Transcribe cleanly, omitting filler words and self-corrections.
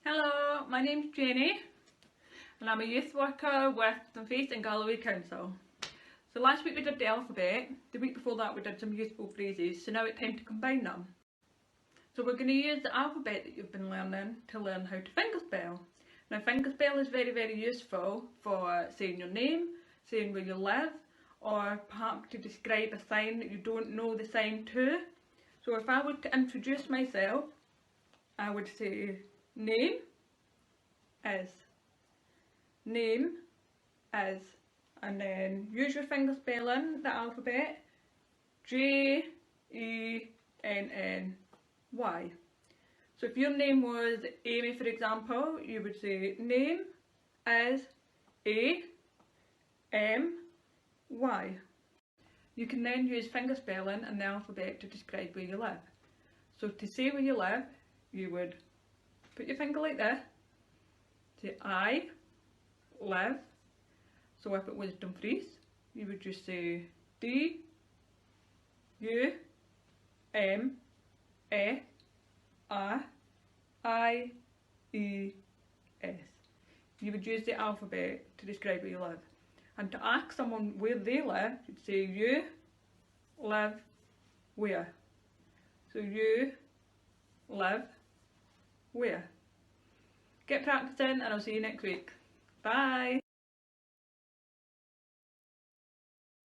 Hello, my name's Jenny and I'm a youth worker with Dunfast and Galloway Council. So last week we did the alphabet, the week before that we did some useful phrases, so now it's time to combine them. So we're going to use the alphabet that you've been learning to learn how to fingerspell. Now fingerspell is very useful for saying your name, saying where you live, or perhaps to describe a sign that you don't know the sign to. So if I were to introduce myself, I would say name is, and then use your finger spelling, the alphabet, Jenny. So if your name was Amy, for example, you would say name is A-M-Y. You can then use finger spelling and the alphabet to describe where you live. So to say where you live, you would put your finger like this, say I live. So if it was Dumfries, you would just say D-U-M-F-R-I-E-S. You would use the alphabet to describe where you live. And to ask someone where they live, you'd say you live where. So you live where. Get practicing and I'll see you next week. Bye!